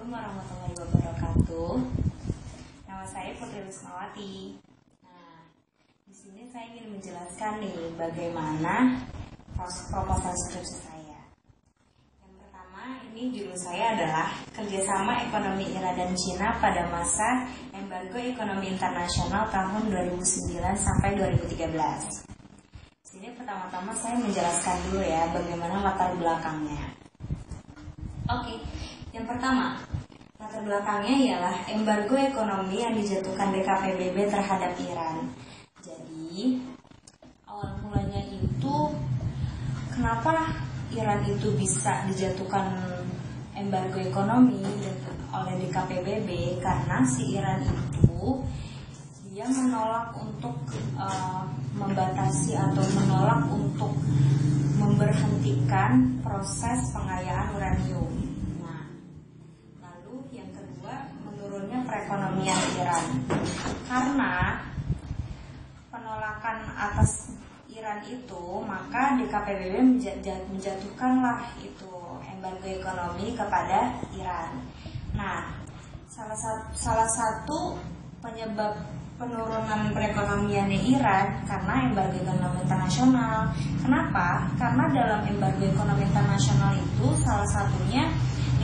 Assalamualaikum warahmatullahi wabarakatuh. Nama saya Putri Wismawati. Nah, di sini saya ingin menjelaskan nih bagaimana proses proposal skripsi saya. Yang pertama, ini judul saya adalah Kerjasama Ekonomi Iran dan Cina pada masa embargo ekonomi internasional tahun 2009 sampai 2013. Di sini pertama-tama saya menjelaskan dulu ya bagaimana latar belakangnya. Oke. Yang pertama, latar belakangnya ialah embargo ekonomi yang dijatuhkan DKPBB terhadap Iran. Jadi, awal mulanya itu kenapa Iran itu bisa dijatuhkan embargo ekonomi oleh DKPBB? Karena si Iran itu dia menolak untuk membatasi atau menolak untuk memberhentikan proses pengayaan uranium. Menurunnya perekonomian Iran karena penolakan atas Iran itu, maka DKPBB menjatuhkanlah itu embargo ekonomi kepada Iran. Nah, salah satu penyebab penurunan perekonomian Iran karena embargo ekonomi internasional. Kenapa? Karena dalam embargo ekonomi internasional itu salah satunya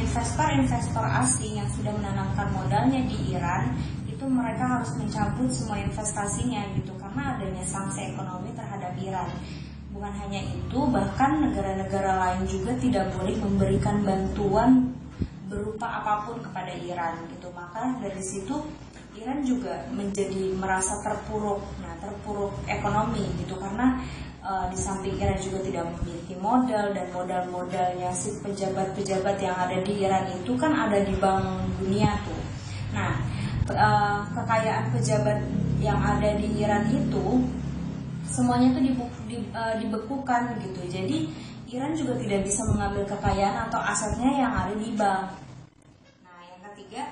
investor-investor asing yang sudah menanamkan modalnya di Iran itu mereka harus mencabut semua investasinya gitu karena adanya sanksi ekonomi terhadap Iran. Bukan hanya itu, bahkan negara-negara lain juga tidak boleh memberikan bantuan berupa apapun kepada Iran gitu. Maka dari situ Iran juga menjadi merasa terpuruk. Nah, terpuruk ekonomi gitu karena di samping Iran juga tidak memiliki modal, dan modal-modalnya si pejabat-pejabat yang ada di Iran itu kan ada di Bank Dunia tuh. Nah, kekayaan pejabat yang ada di Iran itu semuanya tuh dibekukan gitu. Jadi Iran juga tidak bisa mengambil kekayaan atau asetnya yang ada di bank. Nah, yang ketiga,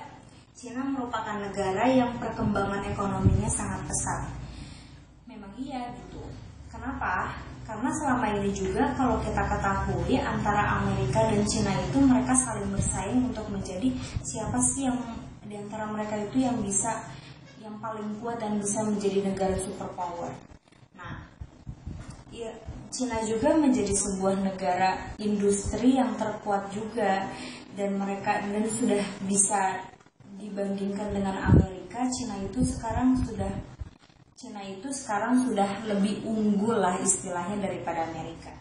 Cina merupakan negara yang perkembangan ekonominya sangat pesat. Memang iya gitu. Kenapa? Karena selama ini juga kalau kita ketahui antara Amerika dan Cina itu mereka saling bersaing untuk menjadi siapa sih yang di antara mereka itu yang paling kuat dan bisa menjadi negara superpower. Nah, Cina juga menjadi sebuah negara industri yang terkuat juga, dan sudah bisa dibandingkan dengan Amerika. Cina itu sekarang sudah lebih unggul lah istilahnya daripada Amerika.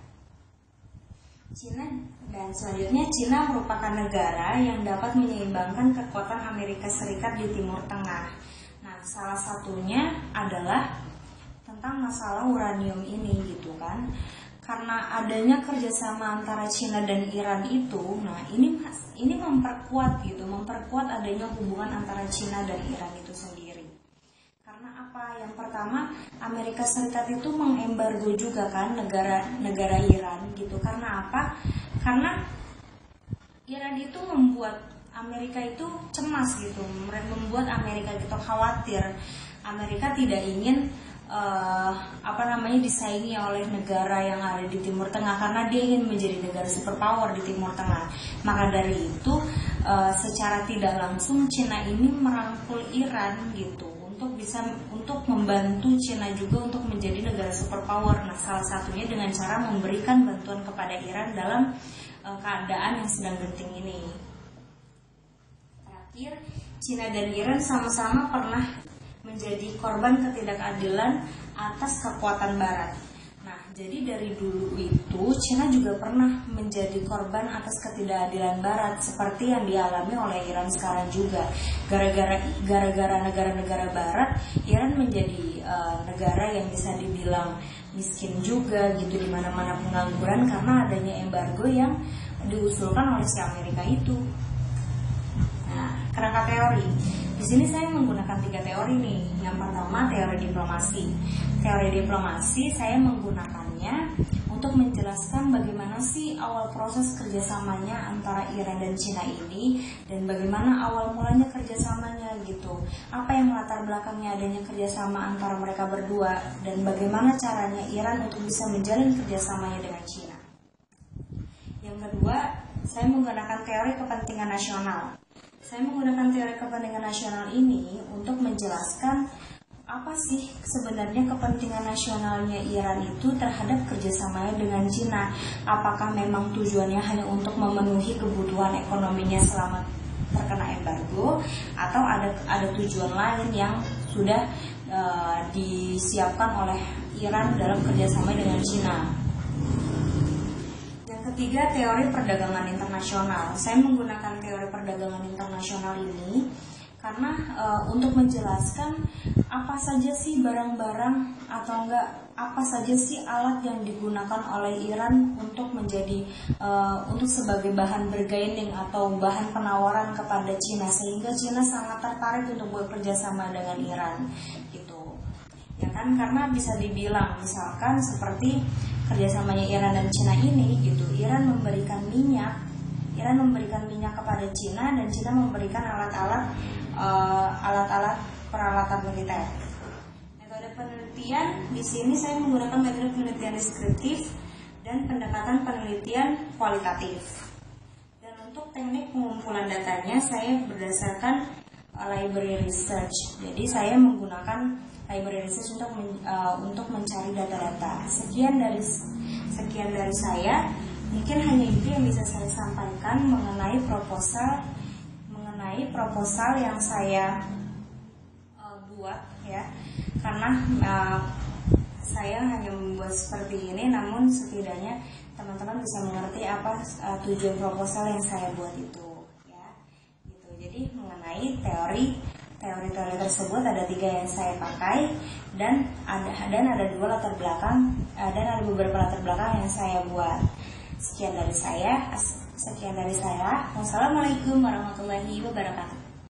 Selanjutnya Cina merupakan negara yang dapat menyeimbangkan kekuatan Amerika Serikat di Timur Tengah. Nah, salah satunya adalah tentang masalah uranium ini gitu kan. Karena adanya kerjasama antara Cina dan Iran itu, nah ini memperkuat adanya hubungan antara Cina dan Iran itu sendiri. Karena apa? Yang pertama, Amerika Serikat itu mengembargo juga kan negara Iran gitu. Karena apa? Karena Iran itu membuat Amerika itu cemas gitu, membuat Amerika itu khawatir. Amerika tidak ingin disaingi oleh negara yang ada di Timur Tengah karena dia ingin menjadi negara superpower di Timur Tengah. Maka dari itu secara tidak langsung Cina ini merangkul Iran gitu untuk membantu Cina juga untuk menjadi negara superpower. Nah, salah satunya dengan cara memberikan bantuan kepada Iran dalam keadaan yang sedang genting ini. Terakhir, Cina dan Iran sama-sama pernah menjadi korban ketidakadilan atas kekuatan Barat. Nah, jadi dari dulu itu Cina juga pernah menjadi korban atas ketidakadilan Barat seperti yang dialami oleh Iran sekarang juga. Gara-gara negara-negara Barat, Iran menjadi negara yang bisa dibilang miskin juga gitu, di mana-mana pengangguran karena adanya embargo yang diusulkan oleh si Amerika itu. Nah, kerangka teori. Di sini saya menggunakan 3 teori nih. Yang pertama, teori diplomasi. Teori diplomasi saya menggunakannya untuk menjelaskan bagaimana sih awal proses kerjasamanya antara Iran dan Cina ini, dan bagaimana awal mulanya kerjasamanya gitu. Apa yang melatar belakangnya adanya kerjasama antara mereka berdua, dan bagaimana caranya Iran untuk bisa menjalin kerjasamanya dengan Cina. Yang kedua, saya menggunakan teori kepentingan nasional. Saya menggunakan teori kepentingan nasional ini untuk menjelaskan apa sih sebenarnya kepentingan nasionalnya Iran itu terhadap kerjasamanya dengan Cina. Apakah memang tujuannya hanya untuk memenuhi kebutuhan ekonominya selama terkena embargo, atau ada tujuan lain yang sudah disiapkan oleh Iran dalam kerjasama dengan Cina. Ketiga, teori perdagangan internasional. Saya menggunakan teori perdagangan internasional ini karena untuk menjelaskan apa saja sih barang-barang atau apa saja sih alat yang digunakan oleh Iran untuk untuk sebagai bahan bargaining atau bahan penawaran kepada Cina, sehingga Cina sangat tertarik untuk bekerja sama dengan Iran gitu. Ya kan, karena bisa dibilang misalkan seperti kerjasamanya Iran dan Cina ini gitu, Iran memberikan minyak kepada Cina, dan Cina memberikan alat-alat peralatan militer. Metode penelitian di sini saya menggunakan metode penelitian deskriptif dan pendekatan penelitian kualitatif. Dan untuk teknik pengumpulan datanya saya berdasarkan library research. Jadi saya menggunakan library research untuk mencari data-data. Sekian dari saya. Mungkin hanya itu yang bisa saya sampaikan mengenai proposal yang saya buat ya. Karena saya hanya membuat seperti ini, namun setidaknya teman-teman bisa mengerti apa tujuan proposal yang saya buat itu ya. Gitu. Jadi mengenai teori tersebut ada 3 yang saya pakai, dan ada 2 latar belakang, dan ada beberapa latar belakang yang saya buat. Sekian dari saya. Wassalamualaikum warahmatullahi wabarakatuh.